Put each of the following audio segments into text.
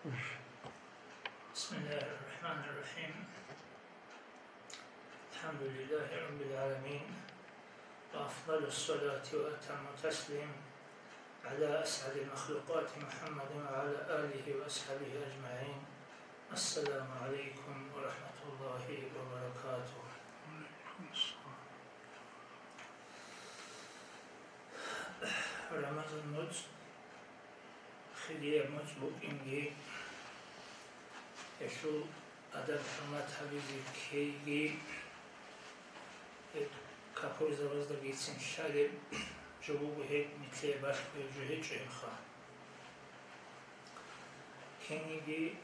بسم الله الرحمن الرحيم. الحمد لله رب العالمين، وأفضل الصلاة وأتم التسليم على أسعد المخلوقات محمد وعلى آله وأصحابه أجمعين. السلام عليكم ورحمة الله وبركاته. Ramazan noc, خليه موت بوكينجي يشو أدب حمات حبيبي كيجي كابور زوز دقيقتين شالب جبوب هيك مثل باش بيجوهيج إمخا كينيجي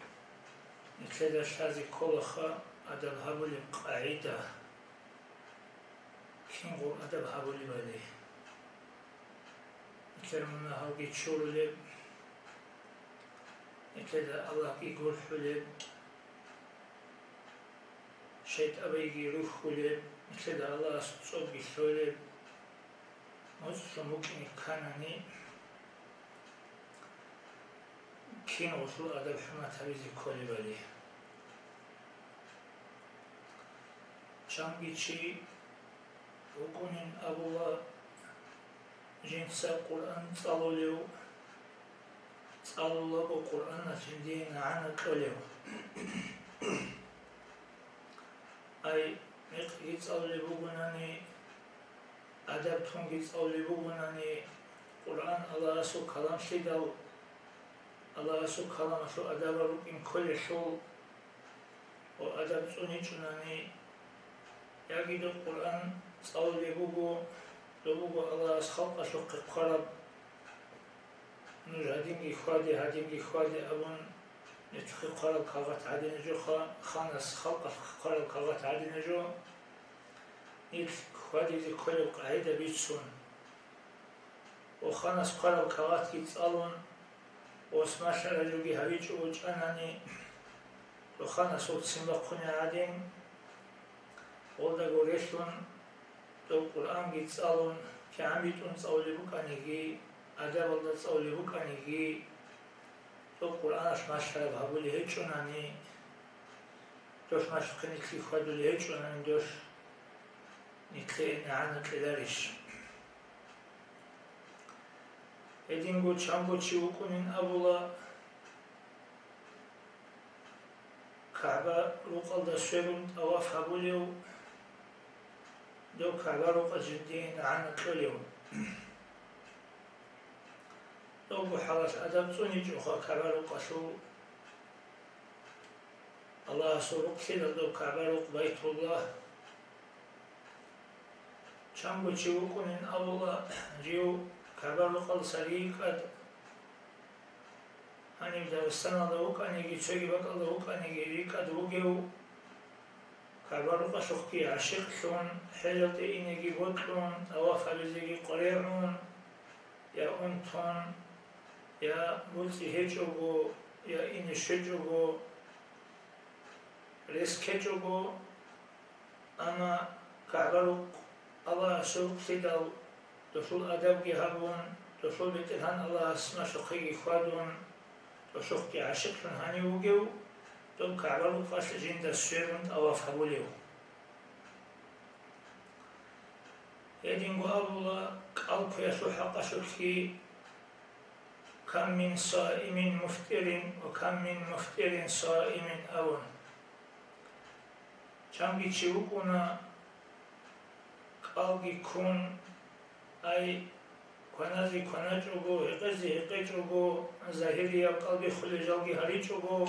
مثل داشازي كولخا أدب هابولي قاعدة كينغو أدب هابولي بالي مثل منا هاوغي تشورلب مثل الله يقول حلب شيت أبيجي روح حلب مثل الله صوب حلب مصر ممكن كانني كين وصل أدب حمات هذه كل بالي شامبي شيء وكونين أبوه جنس القرآن صلوا الله بالقرآن تندين عن كله أي مقيت صلي بقولني أدب تونجي صلي بقولني قرآن الله سو كلام شدال الله سو كلام شو أدب ركين كل شو وأدب توني جناني يجد القرآن صلي بقول الله خلق شو قرب نور هادين إخوادي أبون نتخي قرب كاغت عادي نجو خانس خلق قرب كاغت عادي نجو نيت إخوادي ذي كل قاعدة بيتسون وخانس قرب كاغت كيتسألون واسماش رجوغي هبيجو وجاناني وخانس وتسين بقوني عادين ودا قريشون دو القرآن كيتسألون كعميتون تصولي بكانيجي أدب الله تصولي بكانيجي تو القرآن أشماش هرب هبولي هيتشوناني دوش ماشقيني كي خادولي هيتشوناني دوش نتلي نعانك لدارش هدينغو تشامبو تشيوكونين أبولا كعبة روقال دا سويبون أواف هبوليو دو كعبة روقال جدين نعانك لليو دوبو حالات أدب توني جوخا كعبة قشو الله سوق كده دو كعبة بيت الله شامبو تشيوكونين أولا جيو كعبة قل سريقات هني داستان دوك أنيجي تشيجي بقى دوك أنيجي ريكات وجيو كعبة قشو كي عشق شون حلت إنيجي بطلون أواف بزيجي قريرون يا أنتون يا بولتي هيجوغو يا إني شجوغو ريسكيجوغو أما كعبروك الله سوق تدل دخول أدب جهابون دخول بتلهان الله اسمه شقي خوادون دخول عشقون هاني وجو دم كعبروك فاش جند السيرون أو فهوليو يدينغو الله قلب يسوع حق شقي كم من صائم مفطر وكم من مفطر صائم أون چامگی چیوکونا قلبی کون أي کنازی کناجوگو هقزی هقجوگو ظاهری قلبی خلیجالگی هریجوگو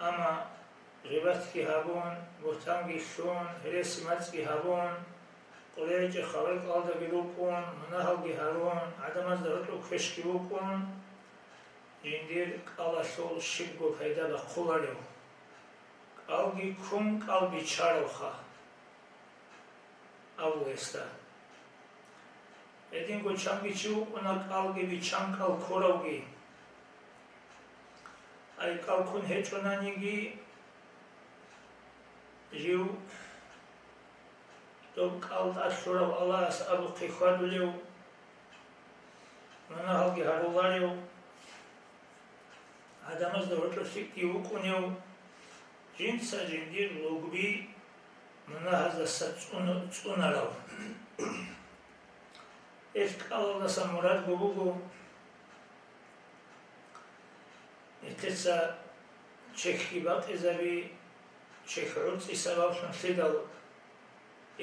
أما غیبت کی هابون بوتانگی شون هرسی ماتگی هابون قليج خالق الله بيروكون مناهل بهارون عدم الزرط وكشكي وكون يندير الله شول شيبو فايدا بقولاريو قلبي كم قلبي شاروخا أولستا إدين قو چانگي چو أنا قلبي بيچانكال كوروغي أي قلبكون هيچونانيگي جيو دوك قلت أشرب الله أسألو قيخادوليو مناهل بهارولاريو ადამიანს და როტოსიკ იუკუნეო ჯინსა ჯინდი ლოგბი მონაჰაზასა წუნარავ ეს კალავასა მორად გოგოგო ეთეცა ჩექი ბატეზები ჩექროცისა ბავშვან შედალ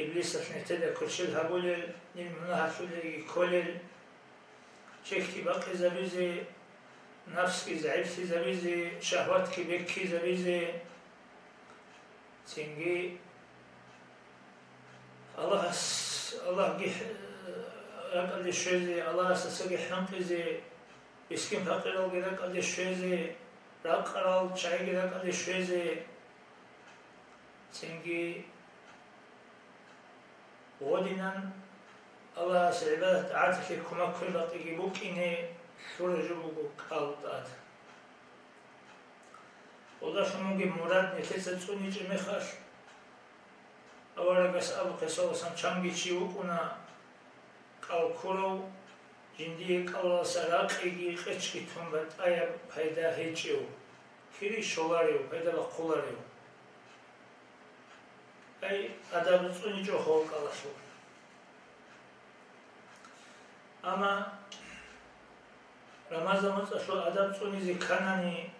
იბლისას ნეთედა ქორშელ ჰაგოლელ ნიმ მონაჰასულეგი ქოლელ ჩექი ბატეზებიზე ნაფსკი ზაიფსი ზებიზე შაჰვატკი ბეკი ზებიზე ცინგი Allah kardeşleri, Allah sesini hamdizi, iskim fakir gelen kardeşleri, rakkaral çay gelen kardeşleri, çünkü odinan Allah sebebi artık kumak kırlattı ki bu kini şuracı bu kaldı. O da şunun gibi Murad nefes sunici mekar. Avaragas abu kesosan çamgiçi ukuna kalkurov jindi kalasa raqigi qechki tumbat aya payda hechiu kiri sholariu payda qolariu ay adam tsunijo hol kalasu ama ramazan şu adam tsunizi kanani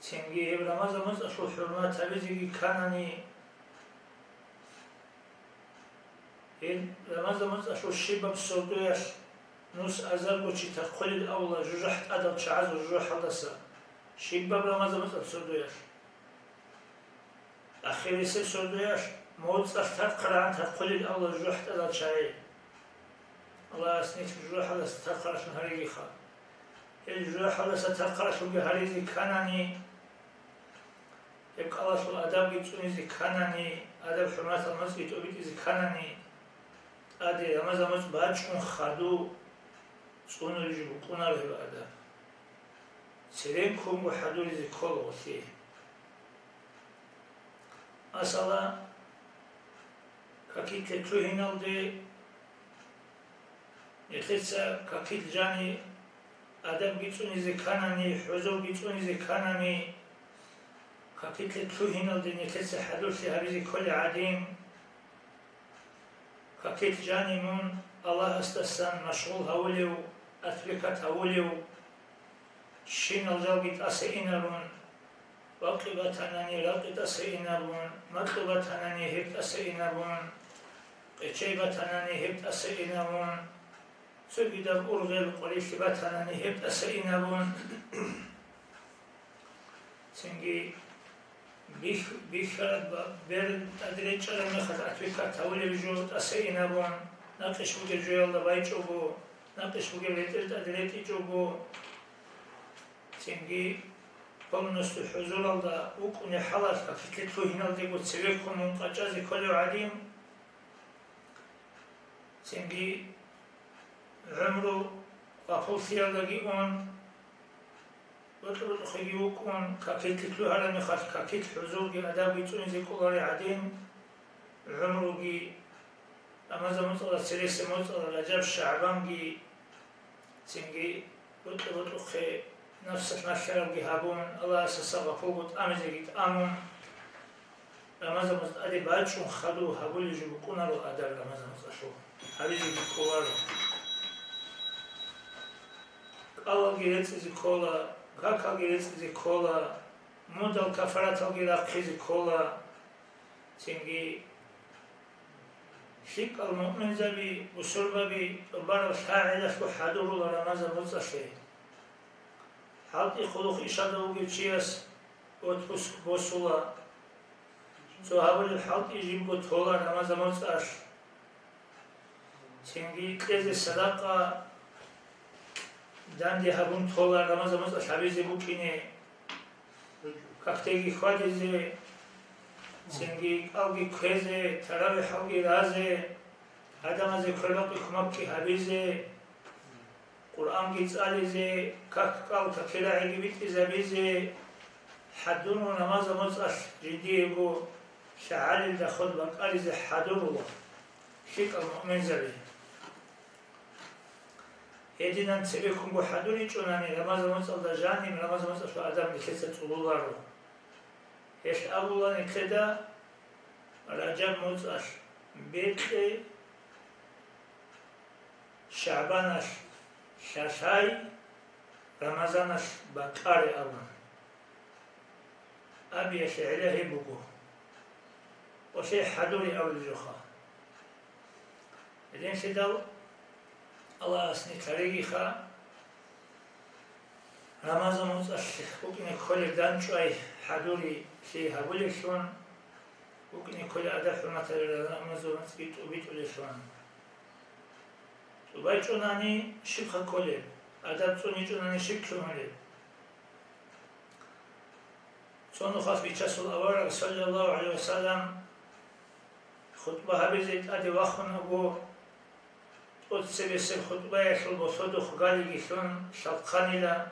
Çünkü Ramazan'ımız şu hürmet tabizi kanani Ramazan'ımız şu şibab sorduyaş nus azar boçi takkolil avla jujaht adal çağız jujaht halasa şibab Ramazan'ımız sorduyaş ahirisi sorduyaş moğuzlar takkaran takkolil avla jujaht adal çağız Allah asnik jujaht halasa takkarasın harigi kha jujaht halasa takkarasın harigi kanani Hep Allah'ın adam gittiğinizi kanani, adam hürmet alması gittiğinizi kanani, adi Ramazan'ımız başkun khadu, sonucu bu kunar bir adam. Seren kum bu hadurizi kol olsi. Asala kakit tekru hinaldı, nefetse kakit cani, adam gittiğinizi kanani, huzur gittiğinizi kanani, Kakit tuhinal dini kese hadusi habizi kol adim. Kakit canimun Allah astassan maşgul havuliu, atlikat havuliu. Şin alcal git ase inarun. Vakibat hanani raqit ase inarun. Matlubat hanani hibt ase inarun. Qeceybat hanani hibt ase inarun. Sugidab urgil qolishtibat hanani hibt ase inarun. Çünkü بيخرب بيرد أدري شرم خطأت بكات هولي بجود أسينابون ناقش بقى جوال دبي جوبو ناقش بقى لتر أدري تجوبو تنجي قوم نست حضور الله وكون حلال كفتلتو هنا ديقول سويكم من قجاز كل عليم تنجي عمرو قفل ثيالدقيون وطلب خيوكون كاكيت لو هذا مخاف كاكيت حضور جي أدابي توني زي كولاري عدين عمرو جي أما زمان صار سلسة مصر رجب شعبان جي تنجي وطلب خي نفسك نشرب جي هابون الله أساسا فوقت أمزي جيت آمون أما زمان أدي بعدشون خدو هابول يجيبو كونا رو أدار أما زمان صاشو هابيزي جي كولارو الله جي رتزي كولا Kakagi recizi kola, mudal kafaratagi rakhizi kola, çünkü şik al-mu'min zabi, usulbabi, baro şa'ilaş bu hadurula Ramazan mutsaşi. Halk ikhuluk işada ugeçiyas, otpus bosula, sohabili halk ijim bu tola Ramazan mutsaş. Çünkü tezi sadaka, Dandi habun tola Ramazanımız aşabizi bu kine kaktegi khadize sengi algi kheze taravih algi raze adamaze kırlak kumakki habize Kur'an gitsalize kakkal kakela ilgibit izabize haddunu namazımız aş ciddi bu şa'alil da khudbak alize haddunu şik al-mu'min zabi ედიდან ცებეკუნგო ჰადური ჭუნანი რამაზ მოწალდა ჟანი რამაზ მოწალდა ადამი ხეცა წულულარო ეს აბულანი ხედა რაჯაბ მოწალ ბეტე შაბანას შაშაი რამაზანას ბაკარე აბან აბი ეშეილაჰი ბუგო ოსე ჰადური ავლჯოხა ედენ შედავ Allah asni karegi kha Ramazan motsashli ukine kole danchway haduri shi habule shon ukine kole ada hurmatari Ramazan bitu shon Subay chunani shibha kole adab tsuni chunani shibkhumale Sonu khas bichasul awara sallallahu alaihi wasallam khutbah habizit adi wakhun abu Otsebesim khutbaya shul bosodukh galigi shun shalkhanila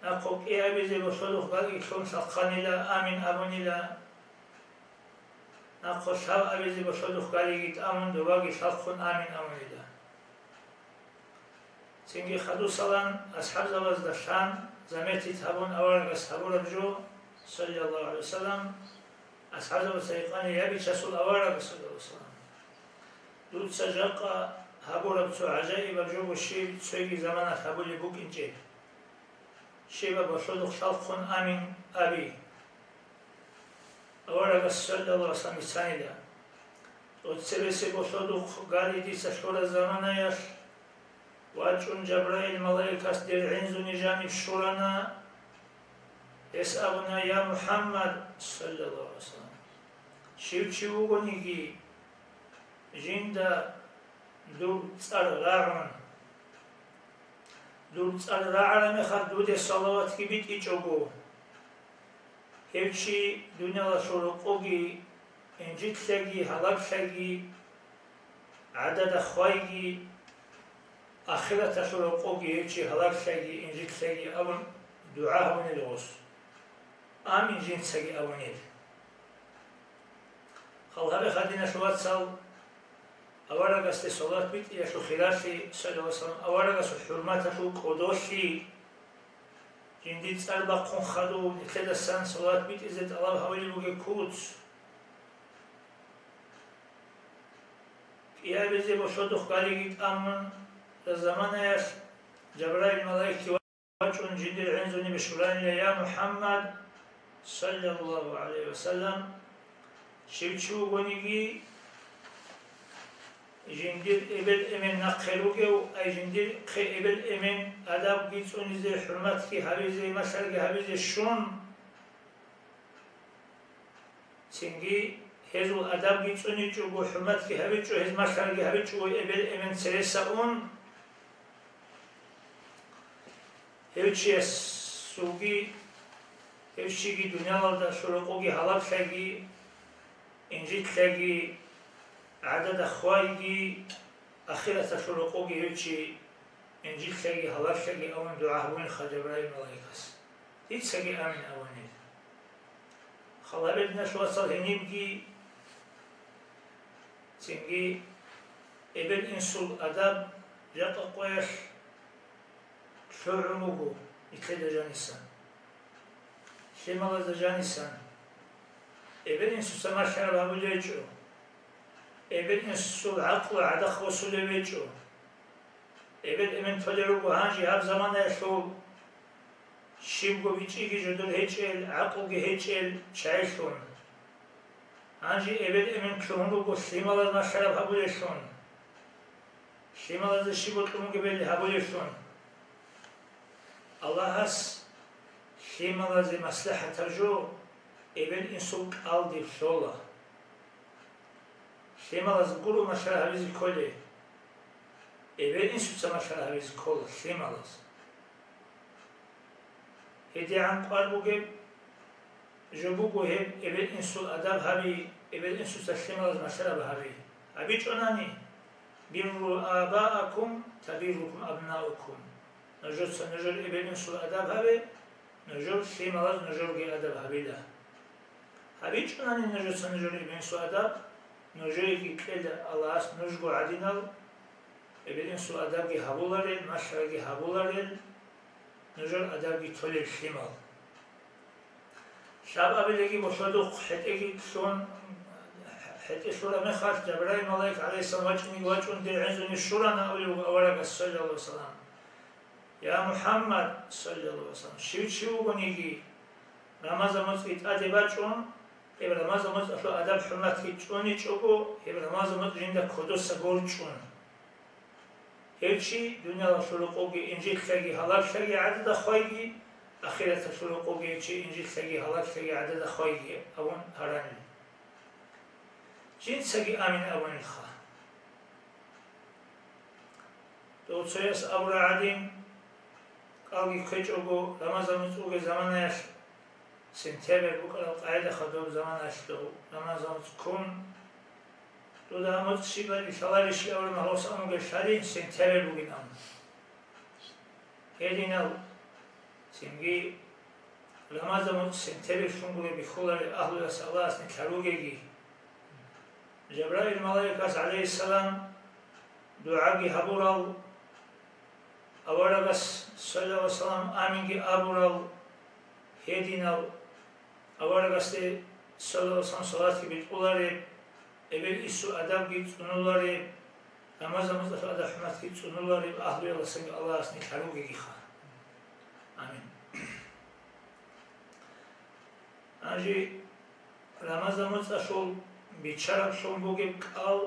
Naqok iabize bosodukh galigi shun shalkhanila amin amunila Naqos hav abize bosodukh galigit amun dovagi shalkhun amin amunila Singi khadu salan ashab zavaz dashan zametit habun awargas haburabjo sallallahu alaihi wasallam ashab zavaz sayqani yabi chasul awargas sallallahu alaihi wasallam Тут сажака хабура бцу ажаиба джогу ши цоги замана хабули букинче. Шиба башодух шалхун амин аби. Аварага саллаллаху алейхи санида. От себесе башодух галиди сашора замана яш. Вачун Джабраил малайкас деринзу нижани шурана. Эсабна я Мухаммад саллаллаху алейхи салам. Шивчи угониги Jinda dur tsar ra'an mexar dude salavat ki bit ichogo Hevchi dunyala shoroqogi injitlegi halabshagi adada khwaygi akhirata shoroqogi hevchi halabshagi injitlegi avun dua havunil os amin jintsagi avunil Khalhabe khadina shuvatsal Avaragas te salat bit yashu khilashi sallallahu alaihi wasallam avaragas hurmatashu qodoshi jindit tsarba qon khadu nikeda san salat bit izet Allah havili buge kuts ya bize boşoduk galigit amman zamana yash Cebrail malaiki vachun jindir inzuni bishurani ya Muhammad sallallahu alaihi wasallam shivchu gonigi Jindir ebel emen naqeluge ay jindir khe ebel emen adab gitsunize hurmat ki habize masarge habize shun Singi hezul adab gitsuni chugo hurmat ki habichu hez masarge habichu ebel emen seresaun Hevchi sugi hevchi dunyalarda shoroqogi halabshagi injitlagi عدد أخوائي أخيرا تشرقوكي هيتشي إنجيل شاقي هلاف شاقي أون دعاه بوين خجبرائي ملايكس ديت شاقي آمن أونيد خلابت نشوى صل هنيبكي تنجي إبن إنسول أداب جاتا قويش شو عموكو إتلد جانيسان شمال جانيسان إبن إنسول سماشر بابو ليجو Ebed insul aql adakh wasulevecho Ebed emen toleru hanji hab zamana yashul Shimgo vichigi jodol hechel aqlgi hechel chayshun Hanji ebed emen kluhungu go shimalaz masharab habuleshun Shimalaz shibot lumungi belli habuleshun Allah has shimalaz maslaha tarjo Ebed insul qaldi shola Shemalas guru mashara haviz kole. Ebed insutsa mashara haviz kol. Shemalas. Hedi an qalbuge jobugo heb ebed insul adab havi ebed insutsa shemalas mashara havi. Abi chonani birru abaakum tabirukum abnaukum. Najot sa najol ebed insul adab havi najol shemalas najol ge adab havila. Abi chonani najot sa najol ebed insul adab نجوي كيل الله نجو عدينال ببینیم سو ادبی هبولارید مشرقی هبولارید نجار ادبی تولی شمال شب ابیلگی باشد و حتی شون حتی شورا میخواست جبرائیل ملائک علیه السلام وجه اون درعنزونی شورا ناولی و اورک صلی الله علیه وسلم یا محمد صلی الله علیه وسلم شیو گونیگی رمضان مصیت ادب چون ابن رمضان مصیت ادب حرمتی چونی چوگو ابن رمضان مصیت جنده کدوس گور چون هرچی دنیا شلوقوگی انجیل خیلی حلال خیلی عدد خواهی آخرت شلوقوگی چی انجیل خیلی حلال خیلی عدد خواهی اون هرانی جنسگی آمین اونی خواه دو سویس ابر عدیم قالگی کج اوگو رمضان مصیت زمانش سنتبر بکرد قاعده خدام زمانش دو رمضان کن دو دامت سیبری شلایشی اول مهوس آنگه شدین سنتبر بگیرم هدینال سنگی رمضان سنتبر شونگوله بیخولار اهل الله است نکروگی جبرائیل ملائکه علیه السلام دعاگی هبورال اولگس صلی الله علیه وسلم آمینگی ابورال هدینال اولگس صلی الله علیه وسلم صلات کی بیتولاری اول ایسو ادب کی چونولاری رمضان مصطفی ادب حرمت کی چونولاری اهل الله سنگ الله است نکروگی خا آمین آنجی رمضان مصطفی بیچاره شون بگیم کال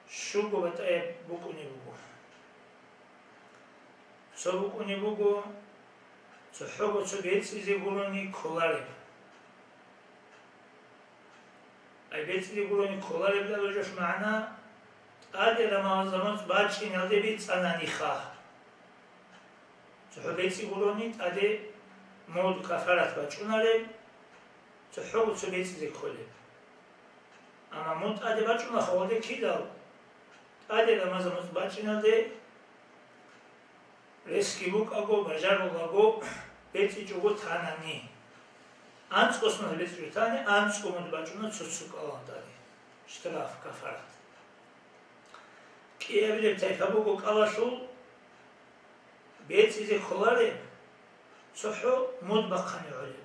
شو گوبتای بکنی بگو چو بکنی بگو چو حقو چو بیت چیزی گرونی کلاری ای بیت چیزی گرونی کلاری بلا بجاش معنا آده رمضان باچی نده بیت انانی خواه چو حقو بیت چیزی گرونی آده مود کفارت بچوناره چو حقو چو بیت چیزی کلی اما مود آده بچونه خواهده کی دال آده رمضان باچی نده رسکی بوک اگو بجر اگو بیتی جوگو تانانی انس قسمت بیتی جو تانی انس قمد بچونه چوچوک آلان داری اشتراف کفارت کی evli teyfebu kalaşul beytizi kolları sohu mutbakani öyle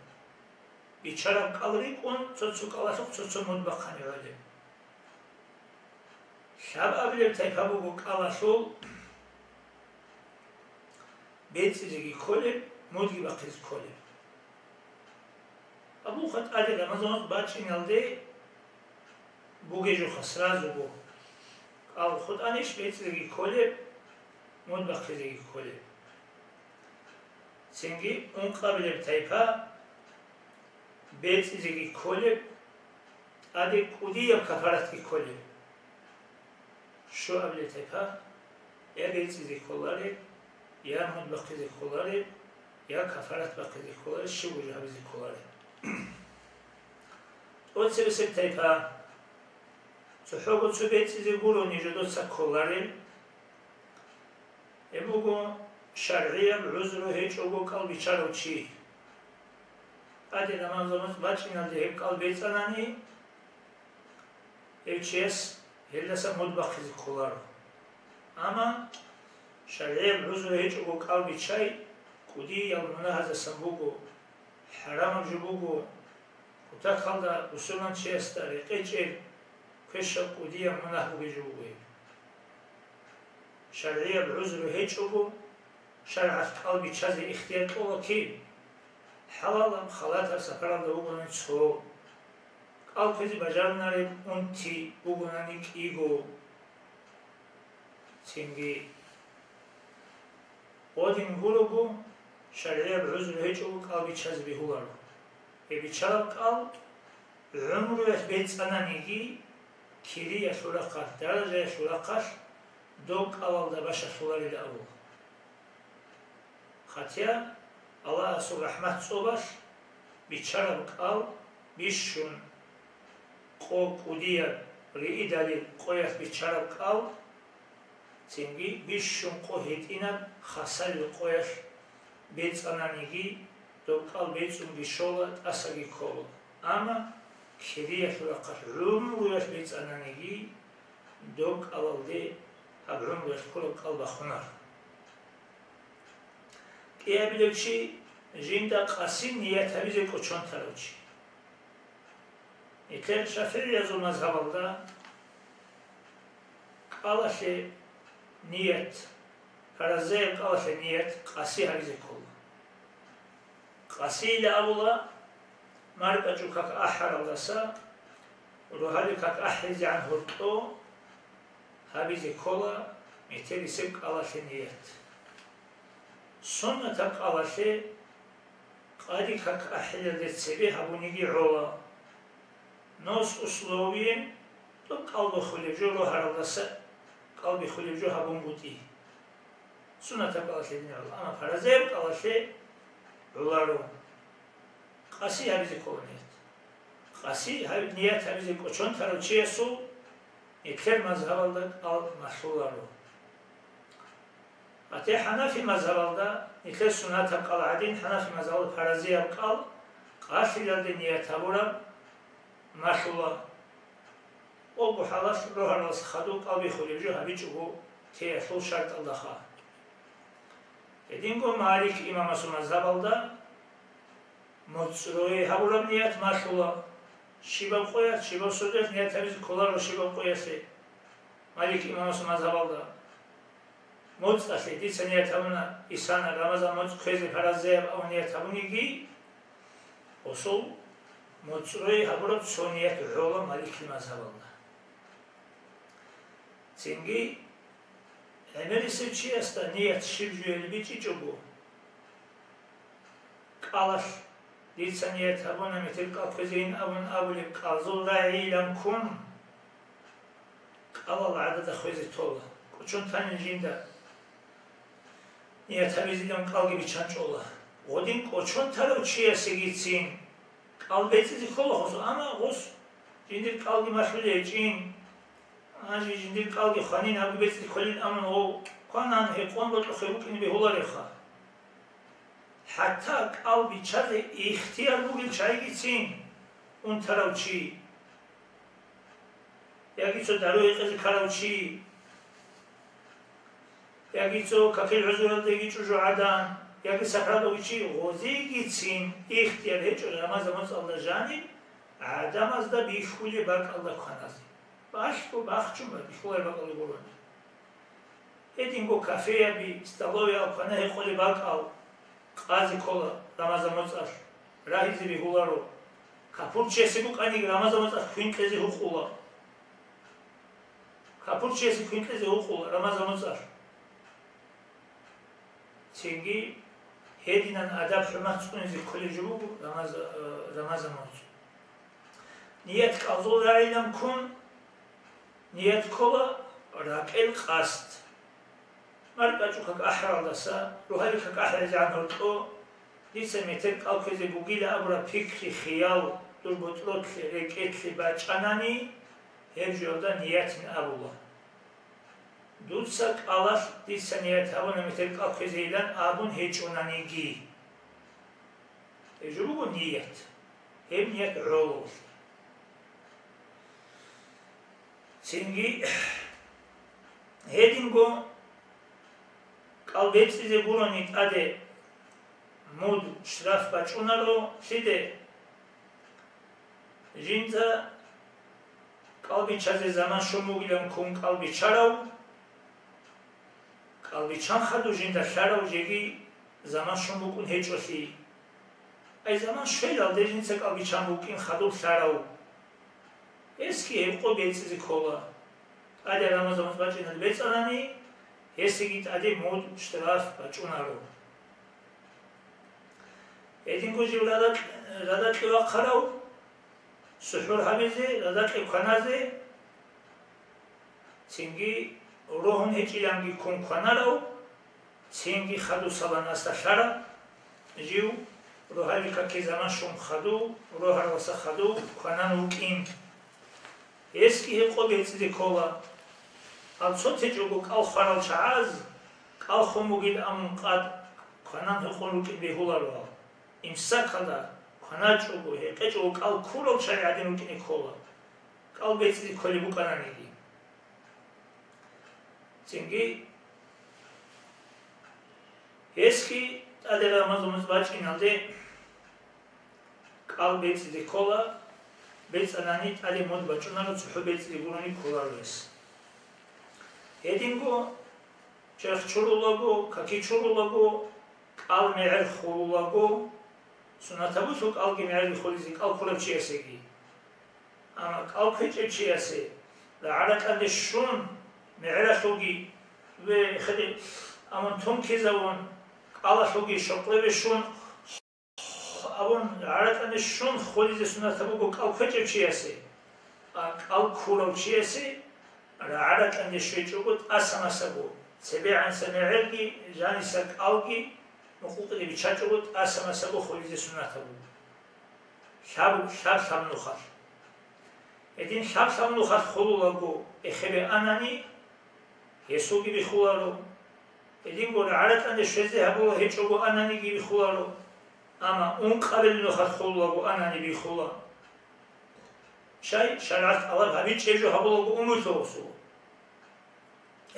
bir çarap kalırık on çocuk kalaşuk çocuk mutbakani öyle şab evli teyfebu kalaşul beytizi kolları mutgi bakız kolları Abu Khat Ali Ramazan baçin aldı bu gece sразу bu al خود آنش بیتری کلی مطبخی کلی سنگی اون قابل تایپا بیتری کلی آدی کودی یا کفارت کلی شو قابل تایپا یا بیتری کلاری یا مطبخی کلاری یا کفارت باقی کلاری شو وجه بیزی کلاری اون سبب تایپا چو حقوق چو بیتیزی گورو نیجدو سا کلاری اموگو شرعیم عذرو هیچ اوگو کل بیچارو چی ادی نمازمز بچی نده هیچ کل بیتانانی هیچ چیز هلسا مطبخیزی کلارو اما شرعیم عذرو هیچ اوگو کل بیچای کودی یا مناهز سنبوگو حرام جبوگو کتا خالده اصولا چیز طریقی چیز كش قودية منه بجوه شرعية بعذر هيجوه شرعت قلبي شذي اختيار الله كي حلالا خلاتها سفران ده بقولن شو قلب كذي بجارنا ري أنتي بقولن إيجو سينجي ودين غلبو شرعية بعذر هيجوه قلبي شذي بهولارو بيشرب قلب عمره بيت أنا نيجي Kiriye şurakaş, dereceye şurakaş, dok avalda başa sularıyla avul. Hatya, Allah'a su rahmet sobaş, bir çarabık al, bir şun, ko kudiye, riidali koyas bir çarabık al, sengi bir şun ko hetinan, hasali koyas, bet ananigi, dok al betsun bir şolat, asagi kolu. Ama, Kiriye şurakaş, rumru yaş beyt ananegi, dok avalde აბრუნ ვერტკულო ყალბა ხუნარ კიაბილებში ჟინდა ყასი ნიათავიზე კოჩონთაროჩი ეთერ შაფერი აზომას ჰავალდა ყალაშე ნიათ ფარაზე ყალაშე ნიათ ყასი ავიზე ქოლა ყასი ლაულა მარკა ჯუქაკ აჰარავდასა როჰალი კაკ აჰიზე ან ჰორტო ავიზე ქოლა ეთერისე ყალაშე ნიათ სონათა ყალაშე ყადი კაკ აჰიზე ცები ჰაბუნიგი როლა ნოს უსლოვიენ то ყალბი ხულიჯო როჰარავდასა ყალბი ხულიჯო ჰაბუნგუტი სუნათა ყალაშე ნიათ ამა ფარაზე ყალაშე როლარო ყასი ავიზე ქოლა قاسی هایی نیت همیشه کوچون ترو چیه سو اتر مذهب دا آل مشهور رو. اتر حنفی مذهب دا اتر سنت قال عدین حنفی مذهب فرضی قال قاسی داد نیت هبورا مشهور. او بحالش روح راس خدو قلبی خولیجو همیشه او تیشول شرط الله خا. ادینگو مالک امام اسم مذهب دا مصروی هبورا نیت مشهور. شیبا قویت شیبا سودت نیت همیز کلار رو شیبا قویسته مالک امام اسم مذهب دا موت داشته دیت نیت همونا ایسان رمضان موت خیزی فرازه او نیت همونیگی اصول موتروی هبورد سونیت عولا مالک مذهب دا چنگی امریسی چی است نیت شیب جویل بیچی چوبو کالاش دیت نیت همونا میتر کافزین اون اولی کازول دایلم کن کالال عدد خویزی تولا چون تانی جینده نیت همیزیدم کالگی بیچان چولا ودین کوچون ترو چیه سگیتین کال بیتی کولا خوزو اما خوز جیندیر کالگی مشغوله جین آنجی جیندیر کالگی خانین همی بیتی کلین امن او کانان هیکون بود خیبو کنی به هولاری خواه حتی قلبی چه اختیار بگیر چایی گیتین اون تراو چی یکی تو دروی قضی کراو چی یکی تو ککل عزورت دیگی چو جوعدان یکی سفرادوی چی غوزی گیتین اختیار هیچ و رمز امانس الله جانب عدم از دا بیخولی برک الله کنازی باش تو باخچون بر بیخولی برک الله برونی ایدینگو کافه بی استالوی آکنه خولی برک الله قاضی کولا رمضان مصر راهیزی به هولارو کپور چیزی بود آنی رمضان مصر خونکزی حقوقا کپور چیزی خونکزی حقوقا رمضان مصر چنگی هدینان ادب حرمت کنیزی کلی جبو رمضان مصر نیت کازول رایلم کن نیت کولا راکل قاست مرد چوک احرالدسا روحی که احرال جان تو دیسه میتر کالکوزی بوگیل ابرا فکری خیال دور بطلوت رکیت بچانانی هر جودا نیت ابولا دوسک آلاش دیسه نیت ابونا میتر کالکوزی لان ابون هیچ اونانیگی اجرو نیت هم نیت رول سینگی هدینگو قلبیتیزی برونید اده مود شرف بچونه رو شده جینزا قلبی چه زمان شما گیلم کن قلبی چراو قلبی چند خدو جینزا شراو جگی زمان شما کن هیچ وسی ای زمان شویل آده جینزا قلبی چند بکن خدو شراو اسکی هم قلبیتیزی کولا اده رمضان بچه بیت آنانی هستگیت عده مود اشتراف بچونه رو ایدین گوشی رادت که وقت خراو سحور همیزه رادت که کنازه چنگی روحون هیچی لنگی کن کنه رو چنگی خدو سالان است شرم جیو روحی که زمان شم خدو روح روسا خدو کنه نوکیم اسکی حقو بیتیزی کولا الصوت جوجو كال خرال شعاز كال خموجيل أم قاد خنان هخونو كبي هولارو إمساك هذا خناج جوجو هي كجو كال كورو شيء عادينو كني كولا كال بيتي كولي بوكانا نيجي წინგი ეს კი ადელა ამაზონს ბაჭინალდე კალბეცი ქოლა ბეცანანი ტალი მოდ ბაჭუნალო ცუხბეცი გურანი ქოლარეს ედინგო ჩერჩურულოგო კაკიჩურულოგო კალმეერ ხულულოგო სუნათაბუსო კალგი მეერი ხოლიზე კალქულებში ესეგი ამა კალქეჭებში ესე და არაკანде შուն მეერასოგი ვე ხედე ამან თონქეზავონ კალაშოგი შოკლევე შուն აბონ არაკანде შուն ხოლიზე სუნათაბუგო კალქეჭებში ესე კალქულებში ესე რა არაკანде შეჭუგოთ ასამასაბო ცებეანსა მეერგი ჟანისა კალგი მოხუყდები ჩაჭუგოთ ასამასაბო ხოლიზე სუნათაბუ შაბ სამნუხარ ედინ შაბ სამნუხარ ხულულაგო ეხებე ანანი ესოგი ბიხულარო ედინ გორა არაკანде შეზე აბო ჰეჭუგო ანანი გიბიხულარო ამა უნყარელინო ხარ ხულულაგო ანანი ბიხულა შარათ ალა ბიჭეჟო აბოლოგო უმუთოსო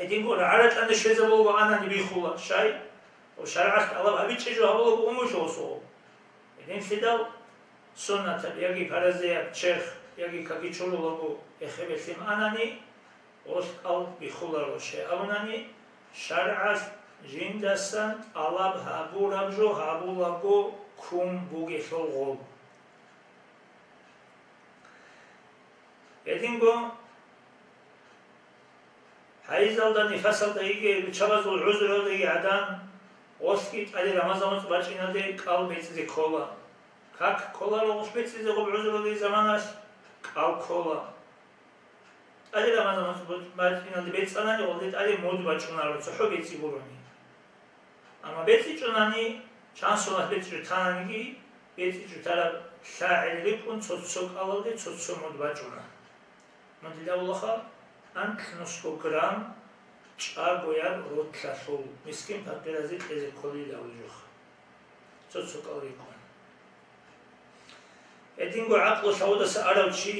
ედინ გორა არაკანде შეზე აბოლოგო ანანი ბიხულა o şar'at Allah abi çeşu havalı olmuş olsun. Edin fidal sonra tabi yagi parazya çeх yagi kaki çoluğu ehebesim anani os al bixular o şey alunani şar'at jindasan alab haburabjo habulago kum bugesol. Edin go hayzalda nifasal igi çabazul uzur igi adam Oski ali Ramazan'ın başında kal betsiz kola. Kak kola olmuş betsiz o uzun zamanlar kal kola. Ali Ramazan'ın başında betsana ne oldu? Ali mod başınlar çok betsi bulundu. Ama betsi çonani şans olan betsi tanıgi betsi taraf şairlik un çok aldı çok mod başına. Madde Allah'a ant nuskogram ჭარბოა როთასულ მისკენ ფაკერაზე ეზე ქოლი დაუჯოხ ცოცო კალიკო ედინგო აკლო საუდას არავჩი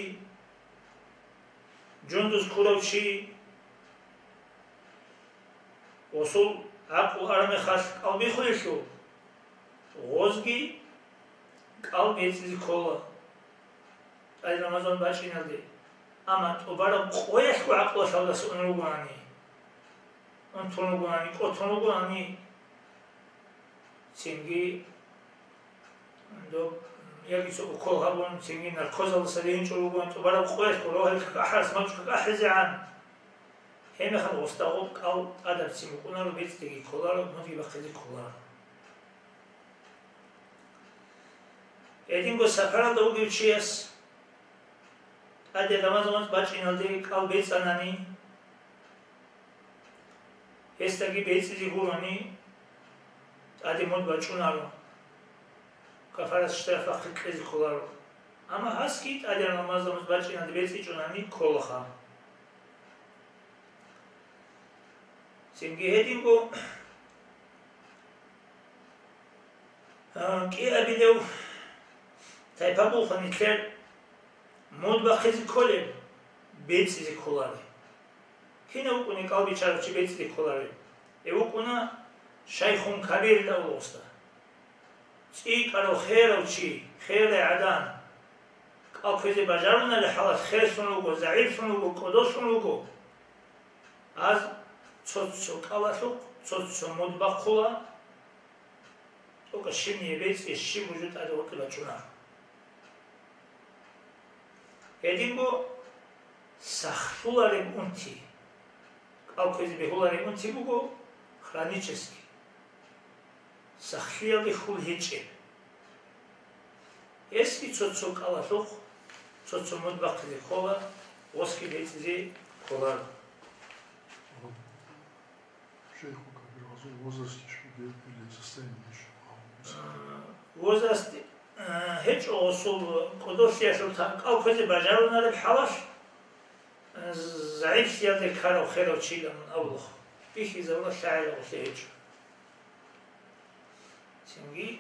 ჯონდუს ქურავჩი ოსულ აკლო არამე ხას კალბი ხულიშო ღოზგი კალბი ეცი ქოლა აი რამაზან ბაჭინალდი ამა ტობარა ყოეს აკლო საუდას უნრუგანი Antologani, Otologani, Singi, do Yagiso Kolhabon, Singing, Kozal Salin, Chologan, to Barakoes, Korohal, Kahas, Kahazian. Hemehan was the old out Adam Simukuna, Bitski, Kolar, Movi Bakadi Kolar. Edingo Sakara Dogi Chias, Ade Amazon, Bachinaldi, Kalbits Anani. Estagi betsizi gurani adimod baçunaro kafaras ştrafa xikezi kolaro ama haskit adem namazımız baçinadi betsi çunani kolxa Singi hedingo ki abidev taypabu xanitler mod baxizi kole betsizi kolaro Kine ukuni kalbi çarpçı betli kolları. Ukuna şeyhun kabir de olursa. Çi karo xeyr uçi, xeyr adan. Kalkıcı bacarına le halat xeyr sunugu, zayıf sunugu, kodo sunugu. Az çotsu kalasuk, çotsu mudbak kula. Toka şimdi betli şi vücut adı okula çuna. Edingo sahtularım unti. Алкози бехулари он тибуго хронически. Сахлияли хулхичи. Эски цоцо каласух, цоцо мудбакли кола, оски бетизи колар. Шейху как разу возраст или состояние еще? Возраст хеч осул кодосия шулта алкози бажарунар халаш زعيف سيادة كارو خيرو تشيلا من أولخ بيخي زولا شاعر وسيج سنجي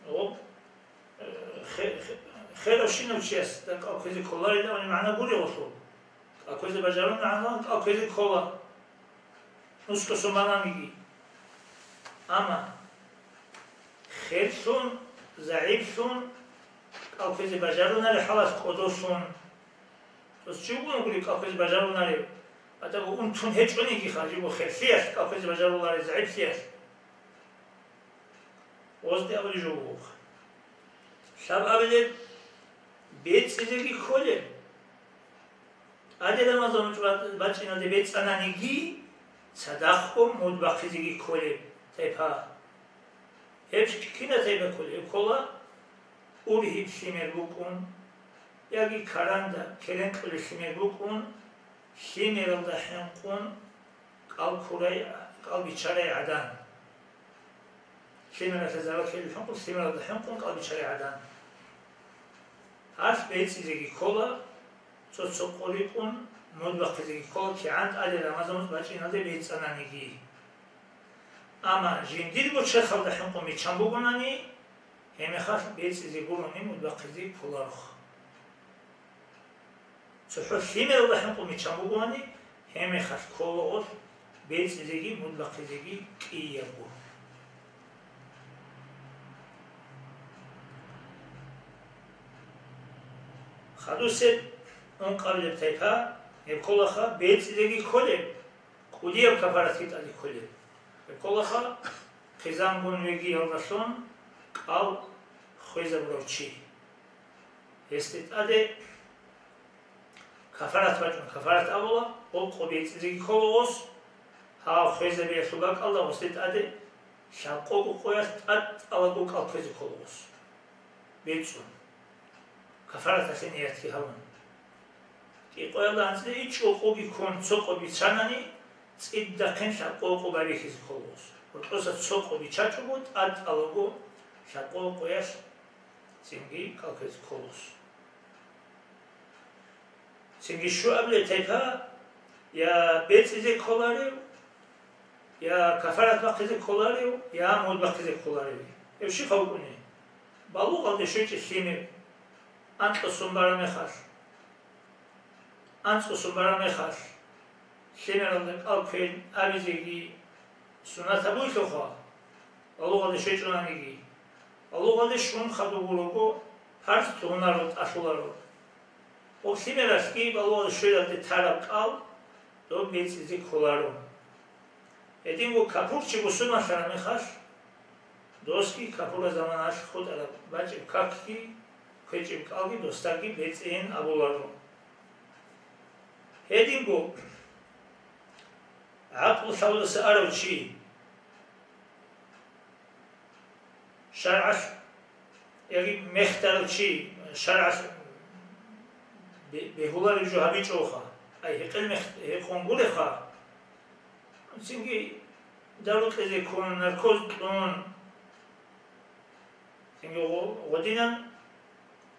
غب خيرو شنو تشيس تاك أو كذي كولاري ده معنى قولي وصول أو كذي بجارون عنه أو كذي كولا ნუსკოსო მანამიგი ამა ხერსუნ ზაიფსუნ კალქეზე ბაჟარუნარი ხალას ყოდოსუნ თოს ჩუგუნგული კალქეზე ბაჟარუნარი ატა უნთუნ ჰეჭუნიგი ხაჯი ბო ხერსიას კალქეზე ბაჟარუნარი ზაიფსიას ოზდი აბრი ჟუგუ საბაბლე ბეწიზეგი ხოლე ადერამაზონ ბაჭინადე ბეწანანიგი სადახო მოდბახიზიგი ხოლე თეფა ევშკინა თეფა ხოლე ქოლა ური ჰიფსიმერბუკუნ იაგი ქარანდა ქერენკლი სიმერბუკუნ სიმერალდა ჰენყუნ კალქურაი კალბიჩარე ადან სიმერალდა ზალაქელი ჰენყუნ სიმერალდა ჰენყუნ კალბიჩარე ადან ას ბეწიზეგი ხოლა ცოცხოლიკუნ მოდბახიზიგი ხოლა კი ანტ ადერამაზონ ბაჭინადე ბეწანანიგი ამა ჟინდირგო ჩეხავდა ჰენყუმი ჩამბუგუნანი ემეხას ბეწიზი გურონი მოდბახიზი ფულარხ ცოცხო სიმერალდა ჰენყუმი ჩამბუგუნანი ემეხას ხოლოს ბეწიზიგი მოდბახიზიგი კიიაგუ ხადუსე ონყავლებ თეფა ეკოლახა ბეწიზეგი ხოლე ყუდიებ კაფარათიტალი ხოლე ეკოლახა ხიზანგუნვეგი ალგასონ ყავ ხვეზებროჩი ესტეტადე კაფარათ ბაჭუნ კაფარათ აბოლა ოყო ბეწიზეგი ხოლოს ჰა ხვეზები ესუგა ყალდა ესტეტადე შაყო ყოя ტატ ალაგო კალქეზი ხოლოს ბეწუნ კაფარათ ასენი ერთი ჰავან კი ყველა ანცე იჭოყოგი ქონ ცოყობი ჩანანი წიდდა ხენ შაყოყო ბარიხის ხოლოს როცა ცოყობი ჩაჭუბოთ ატალოგო შაყოყოეს ცინგი კალქეს ხოლოს ცინგი შუაბლე თეფა ია ბეწიზე ხოლარი ია კაფარათ ბახიზე ხოლარი ია მოდბახიზე ხოლარი ევში ხავკუნი ბალუყალდე შეჭი სიმე ანტოსუმ ბარამეხას ანტოსუმ ბარამეხას შემერალდე კალქენ ავიზიგი სუნათაბუი ხოხა ალუღალდე შეჭუნანიგი ალუღალდე შუმ ხადუგულოგო ფარს თუნარო ტაშულარო ოქსიმერასკი ბალუღალდე შედადე თარაბ ყალ დო ბეწიზი ხოლარო ედინგო კაპურჩი გუსუნასარა მეხას დოსკი კაპურა ზამანაშ ხოტარა ბაჭი კაკი ქეჭი კალგი დოსტაგი ბეწენ აბოლარო ედინგო აპულ საუდას არავჩი შარაშ ეგი მეხტარჩი შარაშ ბეჰულარი ჯოაბიჭოხა აი ეკელ ეკონგულეხა ცინგი დარუტეზე ქონ ნარკოზ ტონ ცინგი ოდინან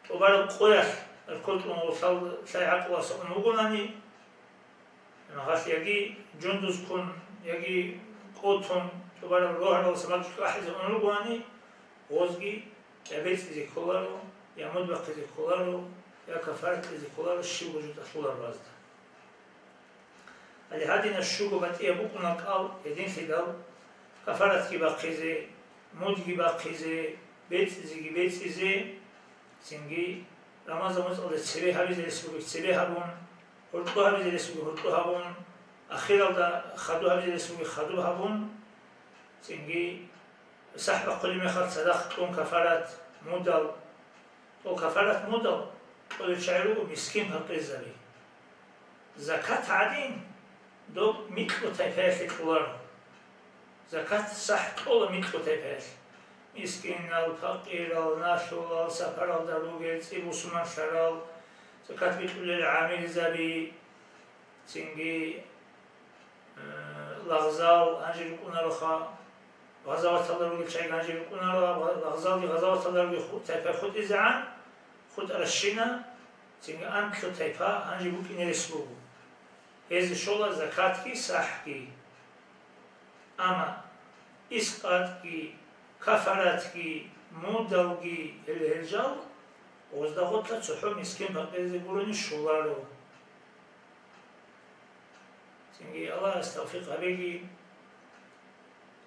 ობარო ყოას რკოტონ ოსალ საიაყლას ონუგონანი მაგას იაგი ჯონდუს ქონ იაგი ყოთონ ობარო როჰარო სამაკი ახიზ ონუგონანი ოზგი ებეციზი ხოლარო იამოდბახიზი ხოლარო ია კაფარატიზი ხოლარო შიგოჯუტა სულარბაზდა ალი ჰადინა შუგო ბატია ბუკუნა ყავ ედინსიდავ კაფარატკი ბახიზე მოჯგი ბახიზე ბეციზი ცინგი რამაზანს ორი ცები ჰაბიზელესუგი ცები ჰაბონ ორტო ჰაბიზელესუგი ორტო ჰაბონ ახირალდა ხადუ ჰაბიზელესუგი ხადუ ჰაბონ ცინგი საჰბა ყოლი მეხარ სადახ ტონ კაფარათ მოდალ ო კაფარათ მოდალ ყოლი ჩაირუ მისკინ ფაკეზარი ზაკათ ადინ დო მიკრო თეფესი ყოლარ ზაკათ საჰ ყოლა მიკრო თეფესი ისკინალ ფაყირალ ნაშოლალ საფარალ დარუგელ წიბუსმან შარალ საკათბიტულელ ამირზაბი ცინგი ლაღზალ ანჯირ კუნაროხა غزواتالارو چای گنجی کنارو غزالی غزواتالارو خود تایپا خود ایزان خود ارشینا چنگ آن کل تایپا آنجی بوکی نرسبو هز شولا زکات کی صح کی اما اسقاط کی کفارت کی مودل کی الهجال وزداغوت لا تحو مسكين بقيزي بوروني شولارو سنجي الله استوفيق هبيجي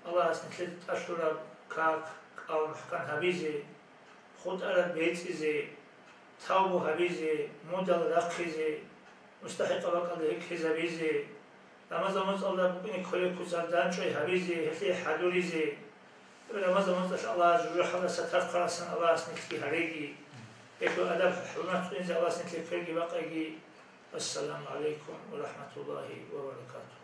الله استنتلت أشرب كاك أو محكان هبيزي خود أرد بيتزي تاوبو هبيزي مودل رقيزي مستحق بك الله هيك هزبيزي لما الله بكني كل كوزار دانشوي هبيزي هتلي حدوريزي لما زمانش الله جل وعلا ستر قرصن الله سنتكي هريجي يكو أدب حرمات إنزا الله سنتكي فرقي بقى السلام عليكم ورحمة الله وبركاته.